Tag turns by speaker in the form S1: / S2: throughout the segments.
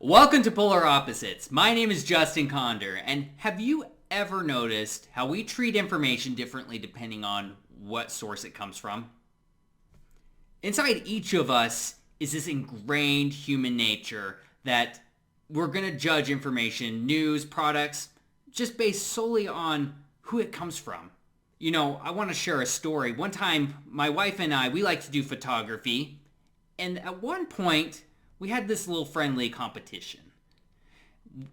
S1: Welcome to Polar Opposites. My name is Justin Conder, and have you ever noticed how we treat information differently depending on what source it comes from? Inside each of us is this ingrained human nature that we're going to judge information, news, products, just based solely on who it comes from. You know, I want to share a story. One time, my wife and I, we like to do photography, and at one point, we had this little friendly competition.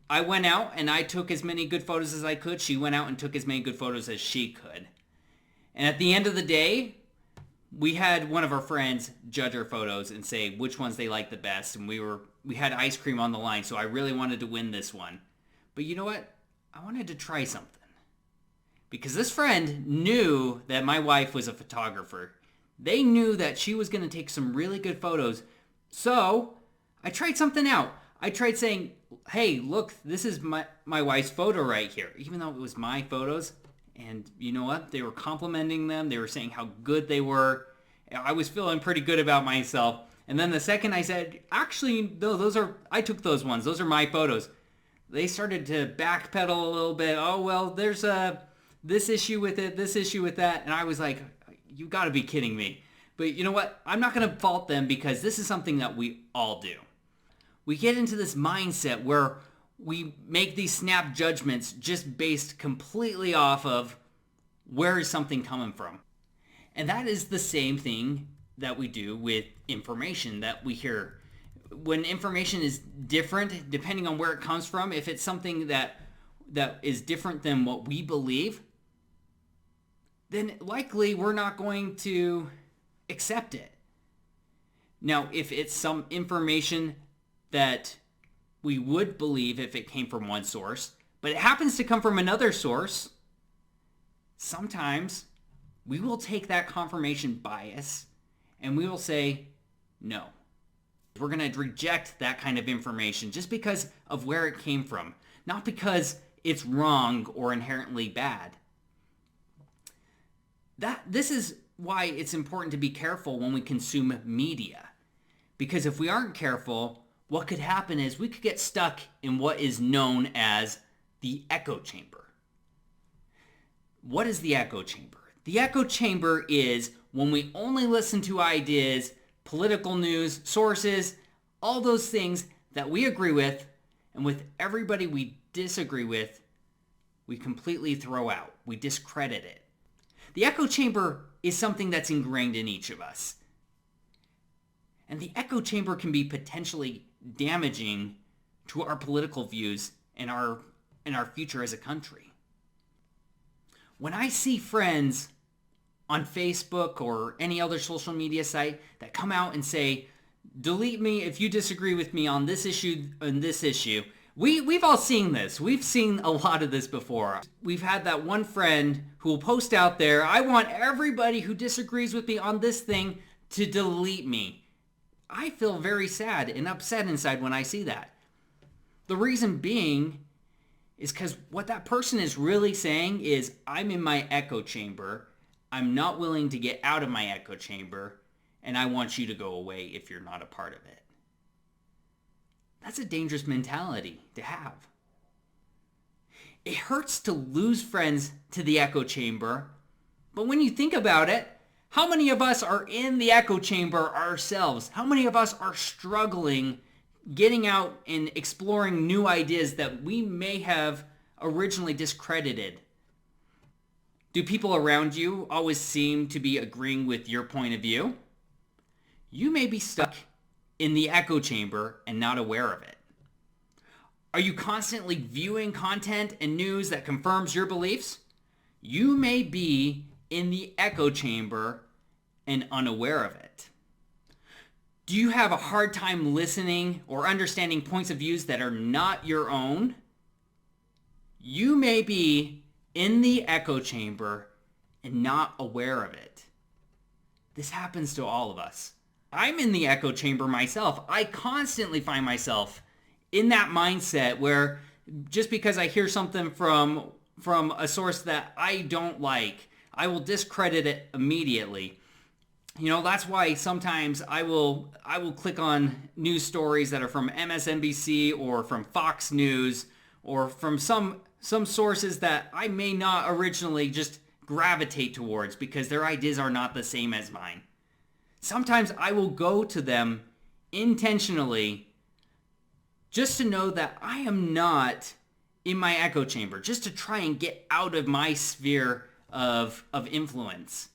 S1: I went out and I took as many good photos as I could. She went out and took as many good photos as she could. And at the end of the day, we had one of our friends judge our photos and say which ones they liked the best. And we had ice cream on the line, so I really wanted to win this one. But you know what? I wanted to try something. Because this friend knew that my wife was a photographer. They knew that she was going to take some really good photos. So I tried something out. I tried saying, hey, look, this is my wife's photo right here. Even though it was my photos. And you know what? They were complimenting them. They were saying how good they were. I was feeling pretty good about myself. And then the second I said, actually, no, I took those ones. Those are my photos. They started to backpedal a little bit. Oh, well, there's this issue with it, this issue with that. And I was like, you got to be kidding me. But you know what? I'm not going to fault them because this is something that we all do. We get into this mindset where we make these snap judgments just based completely off of where is something coming from. And that is the same thing that we do with information that we hear. When information is different, depending on where it comes from, if it's something that is different than what we believe, then likely we're not going to accept it. Now, if it's some information that we would believe if it came from one source, but it happens to come from another source, sometimes we will take that confirmation bias and we will say, no. We're going to reject that kind of information just because of where it came from, not because it's wrong or inherently bad. This is why it's important to be careful when we consume media. Because if we aren't careful, what could happen is we could get stuck in what is known as the echo chamber. What is the echo chamber? The echo chamber is when we only listen to ideas, political news, sources, all those things that we agree with, and with everybody we disagree with, we completely throw out. We discredit it. The echo chamber is something that's ingrained in each of us. And the echo chamber can be potentially damaging to our political views and our future as a country. When I see friends on Facebook or any other social media site that come out and say, delete me if you disagree with me on this issue and this issue, we've all seen this. We've seen a lot of this before. We've had that one friend who will post out there, I want everybody who disagrees with me on this thing to delete me. I feel very sad and upset inside when I see that. The reason being is because what that person is really saying is, I'm in my echo chamber. I'm not willing to get out of my echo chamber, and I want you to go away if you're not a part of it. That's a dangerous mentality to have. It hurts to lose friends to the echo chamber, but when you think about it, how many of us are in the echo chamber ourselves? How many of us are struggling getting out and exploring new ideas that we may have originally discredited? Do people around you always seem to be agreeing with your point of view? You may be stuck in the echo chamber and not aware of it. Are you constantly viewing content and news that confirms your beliefs? You may be in the echo chamber and unaware of it. Do you have a hard time listening or understanding points of views that are not your own? You may be in the echo chamber and not aware of it. This happens to all of us. I'm in the echo chamber myself. I constantly find myself in that mindset where just because I hear something from a source that I don't like, I will discredit it immediately. That's why sometimes I will click on news stories that are from MSNBC or from Fox News or from some sources that I may not originally just gravitate towards because their ideas are not the same as mine. Sometimes I will go to them intentionally just to know that I am not in my echo chamber, just to try and get out of my sphere of influence.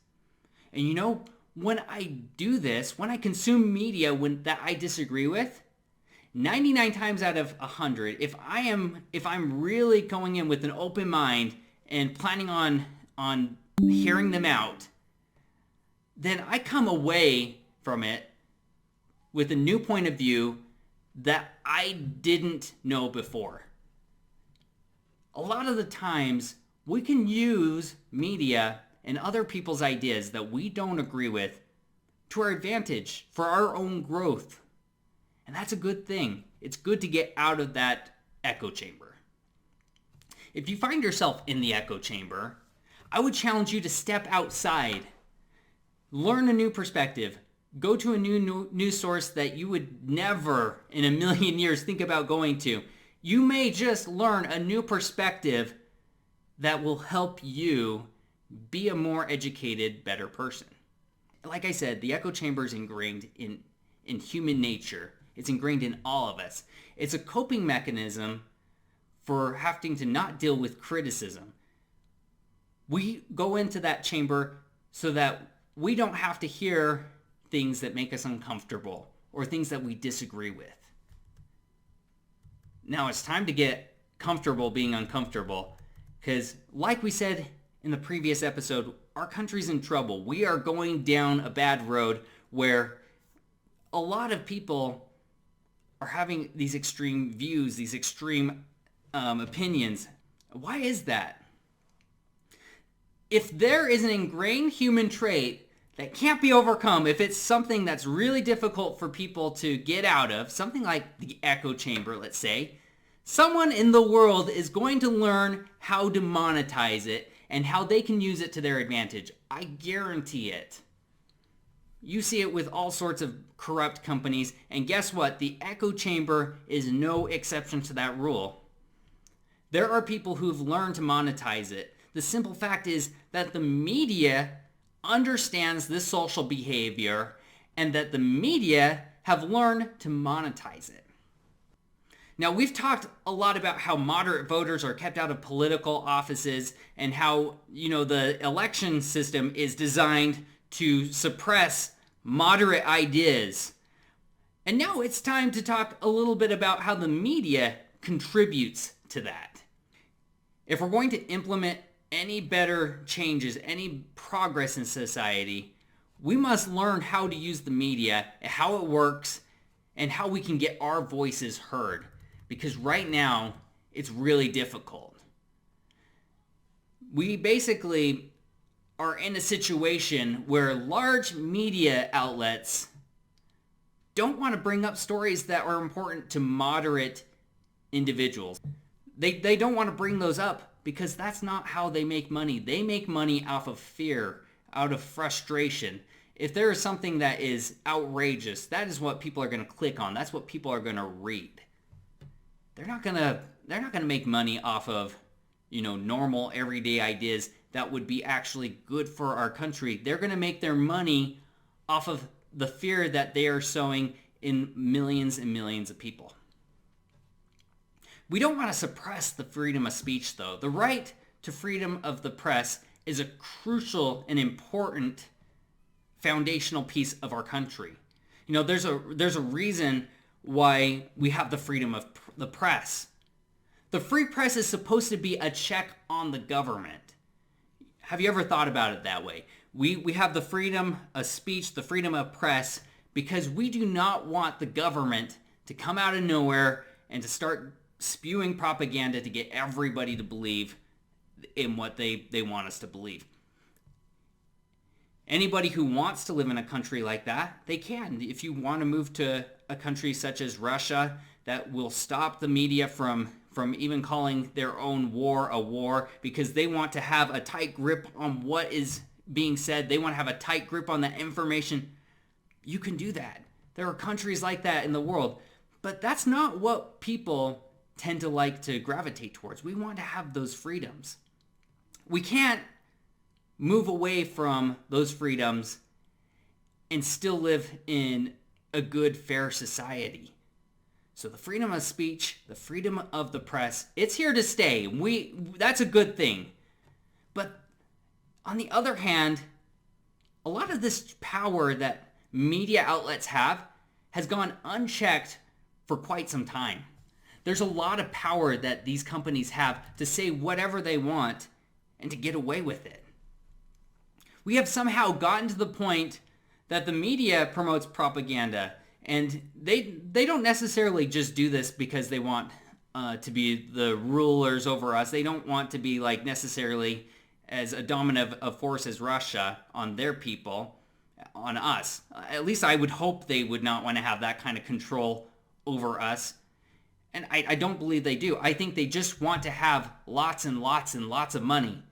S1: And when I do this, when I consume media that I disagree with, 99 times out of 100, if I'm really going in with an open mind and planning on hearing them out, then I come away from it with a new point of view that I didn't know before. A lot of the times, we can use media and other people's ideas that we don't agree with to our advantage for our own growth. And that's a good thing. It's good to get out of that echo chamber. If you find yourself in the echo chamber, I would challenge you to step outside, learn a new perspective, go to a new news source that you would never in a million years think about going to. You may just learn a new perspective that will help you be a more educated, better person. Like I said, the echo chamber is ingrained in human nature. It's ingrained in all of us. It's a coping mechanism for having to not deal with criticism. We go into that chamber so that we don't have to hear things that make us uncomfortable or things that we disagree with. Now it's time to get comfortable being uncomfortable, because like we said in the previous episode, our country's in trouble. We are going down a bad road where a lot of people are having these extreme views, these extreme opinions. Why is that? If there is an ingrained human trait that can't be overcome, if it's something that's really difficult for people to get out of, something like the echo chamber, let's say, someone in the world is going to learn how to monetize it and how they can use it to their advantage. I guarantee it. You see it with all sorts of corrupt companies, and guess what? The echo chamber is no exception to that rule. There are people who've learned to monetize it. The simple fact is that the media understands this social behavior and that the media have learned to monetize it. Now, we've talked a lot about how moderate voters are kept out of political offices and how, the election system is designed to suppress moderate ideas. And now it's time to talk a little bit about how the media contributes to that. If we're going to implement any better changes, any progress in society, we must learn how to use the media, how it works, and how we can get our voices heard. Because right now, it's really difficult. We basically are in a situation where large media outlets don't want to bring up stories that are important to moderate individuals. They don't want to bring those up because that's not how they make money. They make money off of fear, out of frustration. If there is something that is outrageous, that is what people are going to click on. That's what people are going to read. They're not going to make money off of, normal everyday ideas that would be actually good for our country. They're going to make their money off of the fear that they are sowing in millions and millions of people. We don't want to suppress the freedom of speech, though. The right to freedom of the press is a crucial and important foundational piece of our country. There's a reason why we have the freedom of the press. The free press is supposed to be a check on the government. Have you ever thought about it that way? We have the freedom of speech, the freedom of press, because we do not want the government to come out of nowhere and to start spewing propaganda to get everybody to believe in what they want us to believe. Anybody who wants to live in a country like that, they can. If you want to move to a country such as Russia that will stop the media from even calling their own war a war because they want to have a tight grip on what is being said. They want to have a tight grip on that information. You can do that. There are countries like that in the world. But that's not what people tend to like to gravitate towards. We want to have those freedoms. We can't move away from those freedoms and still live in a good, fair society. So the freedom of speech, the freedom of the press, it's here to stay. That's a good thing. But on the other hand, a lot of this power that media outlets have has gone unchecked for quite some time. There's a lot of power that these companies have to say whatever they want and to get away with it. We have somehow gotten to the point that the media promotes propaganda, and they don't necessarily just do this because they want to be the rulers over us. They don't want to be like necessarily as a dominant of force as Russia on their people, on us. At least I would hope they would not want to have that kind of control over us. And I don't believe they do. I think they just want to have lots and lots and lots of money.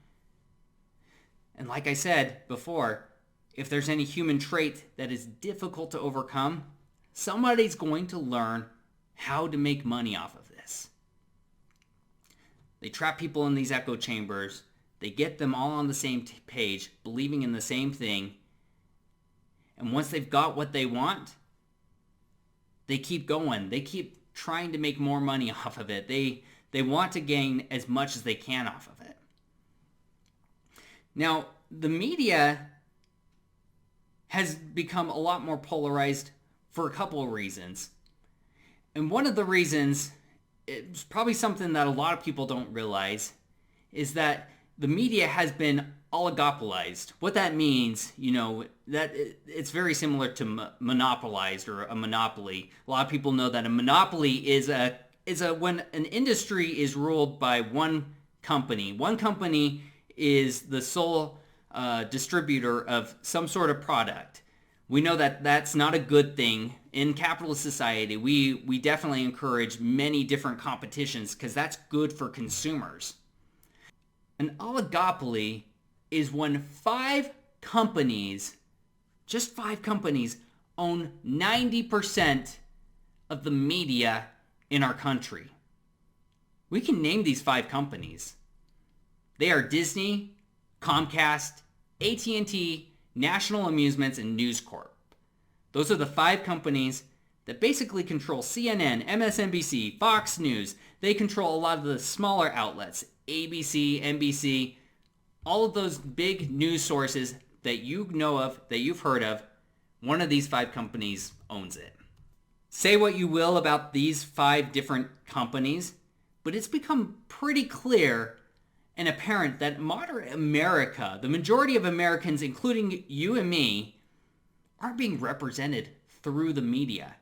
S1: And like I said before, if there's any human trait that is difficult to overcome, somebody's going to learn how to make money off of this. They trap people in these echo chambers. They get them all on the same page, believing in the same thing. And once they've got what they want, they keep going. They keep trying to make more money off of it. They want to gain as much as they can off of it. Now, the media has become a lot more polarized for a couple of reasons. And one of the reasons, it's probably something that a lot of people don't realize, is that the media has been oligopolized. What that means, that it's very similar to monopolized or a monopoly. A lot of people know that a monopoly is when an industry is ruled by one company. One company is the sole distributor of some sort of product. We know that that's not a good thing. In capitalist society, we definitely encourage many different competitions because that's good for consumers. An oligopoly is when just five companies, own 90% of the media in our country. We can name these 5 companies. They are Disney, Comcast, AT&T, National Amusements, and News Corp. Those are the 5 companies that basically control CNN, MSNBC, Fox News. They control a lot of the smaller outlets, ABC, NBC, all of those big news sources that you know of, that you've heard of. One of these 5 companies owns it. Say what you will about these 5 different companies, but it's become pretty clear and apparent that moderate America, the majority of Americans, including you and me, aren't being represented through the media.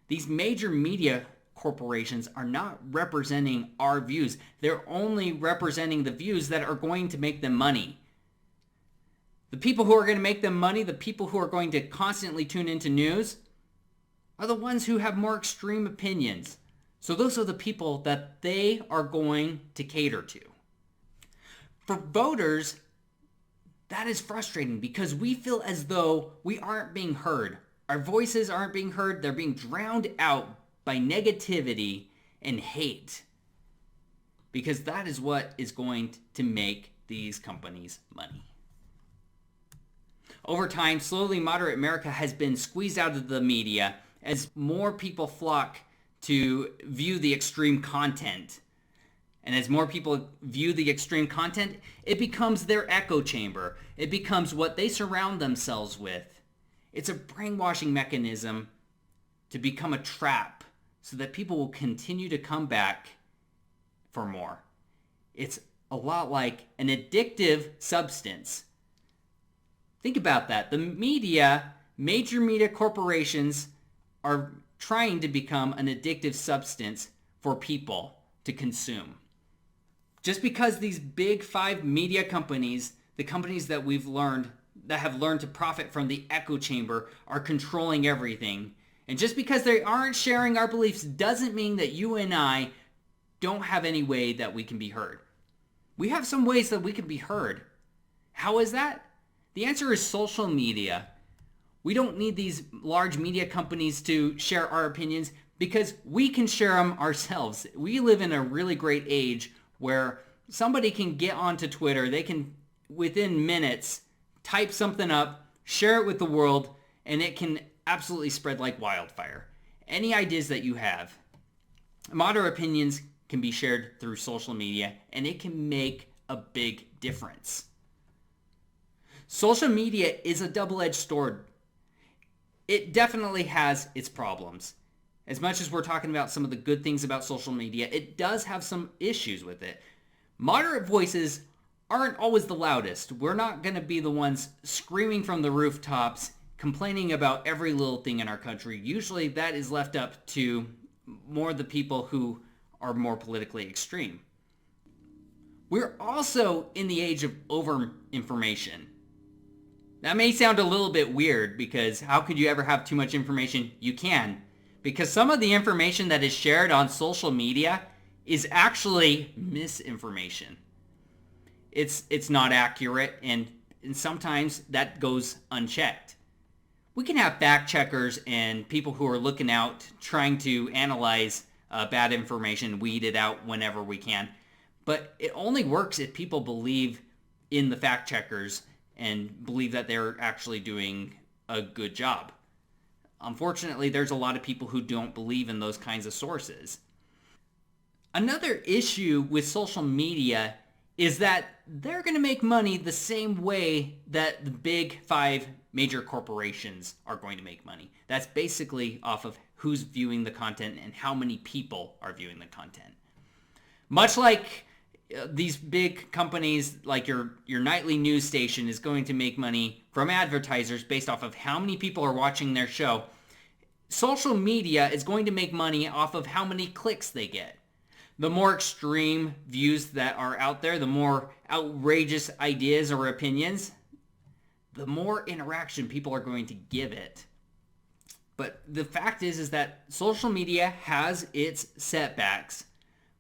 S1: These major media corporations are not representing our views. They're only representing the views that are going to make them money. The people who are going to make them money, the people who are going to constantly tune into news, are the ones who have more extreme opinions. So those are the people that they are going to cater to. For voters, that is frustrating because we feel as though we aren't being heard. Our voices aren't being heard. They're being drowned out by negativity and hate. Because that is what is going to make these companies money. Over time, slowly moderate America has been squeezed out of the media as more people flock to view the extreme content. And as more people view the extreme content, it becomes their echo chamber. It becomes what they surround themselves with. It's a brainwashing mechanism to become a trap so that people will continue to come back for more. It's a lot like an addictive substance. Think about that. The media, major media corporations are trying to become an addictive substance for people to consume. Just because these big 5 media companies, the companies that have learned to profit from the echo chamber, are controlling everything. And just because they aren't sharing our beliefs doesn't mean that you and I don't have any way that we can be heard. We have some ways that we can be heard. How is that? The answer is social media. We don't need these large media companies to share our opinions because we can share them ourselves. We live in a really great age where somebody can get onto Twitter. They can, within minutes, type something up, share it with the world, and it can absolutely spread like wildfire. Any ideas that you have, moderate opinions can be shared through social media, and it can make a big difference. Social media is a double-edged sword. It definitely has its problems. As much as we're talking about some of the good things about social media, it does have some issues with it. Moderate voices aren't always the loudest. We're not going to be the ones screaming from the rooftops, complaining about every little thing in our country. Usually that is left up to more the people who are more politically extreme. We're also in the age of over-information. That may sound a little bit weird because how could you ever have too much information? You can. Because some of the information that is shared on social media is actually misinformation. It's not accurate, and sometimes that goes unchecked. We can have fact checkers and people who are looking out, trying to analyze bad information, weed it out whenever we can. But it only works if people believe in the fact checkers and believe that they're actually doing a good job. Unfortunately, there's a lot of people who don't believe in those kinds of sources. Another issue with social media is that they're going to make money the same way that the big 5 major corporations are going to make money. That's basically off of who's viewing the content and how many people are viewing the content. Much like these big companies like your nightly news station is going to make money from advertisers based off of how many people are watching their show, social media is going to make money off of how many clicks they get. The more extreme views that are out there, the more outrageous ideas or opinions, the more interaction people are going to give it. But the fact is that social media has its setbacks,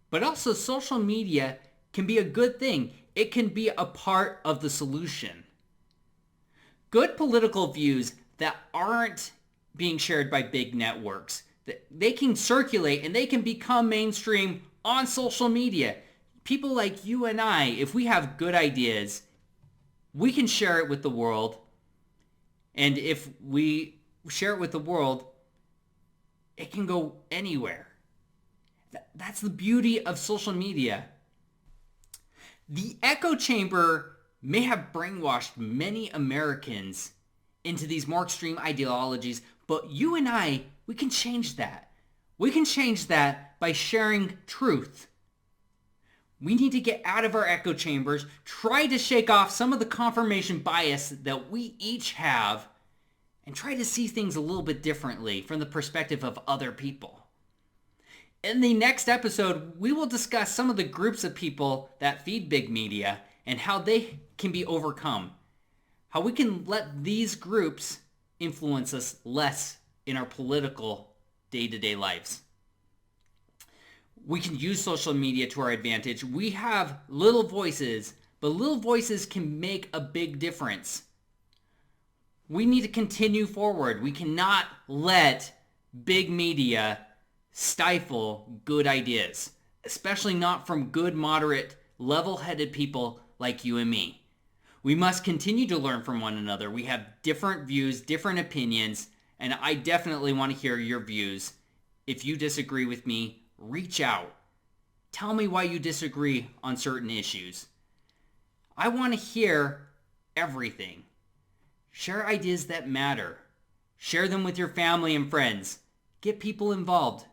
S1: but also social media can be a good thing. It can be a part of the solution. Good political views that aren't being shared by big networks, they can circulate and they can become mainstream on social media. People like you and I, if we have good ideas, we can share it with the world. And if we share it with the world, it can go anywhere. That's the beauty of social media. The echo chamber may have brainwashed many Americans into these more extreme ideologies, but you and I, we can change that. We can change that by sharing truth. We need to get out of our echo chambers, try to shake off some of the confirmation bias that we each have, and try to see things a little bit differently from the perspective of other people. In the next episode, we will discuss some of the groups of people that feed big media and how they can be overcome. How we can let these groups influence us less in our political day-to-day lives. We can use social media to our advantage. We have little voices, but little voices can make a big difference. We need to continue forward. We cannot let big media stifle good ideas, especially not from good, moderate, level-headed people like you and me. We must continue to learn from one another. We have different views, different opinions, and I definitely want to hear your views. If you disagree with me, reach out. Tell me why you disagree on certain issues. I want to hear everything. Share ideas that matter. Share them with your family and friends. Get people involved.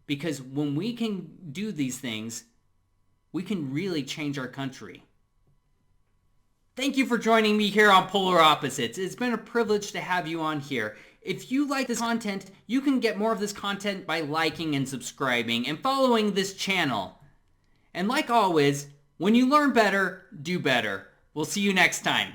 S1: Because when we can do these things, we can really change our country. Thank you for joining me here on Polar Opposites. It's been a privilege to have you on here. If you like this content, you can get more of this content by liking and subscribing and following this channel. And like always, when you learn better, do better. We'll see you next time.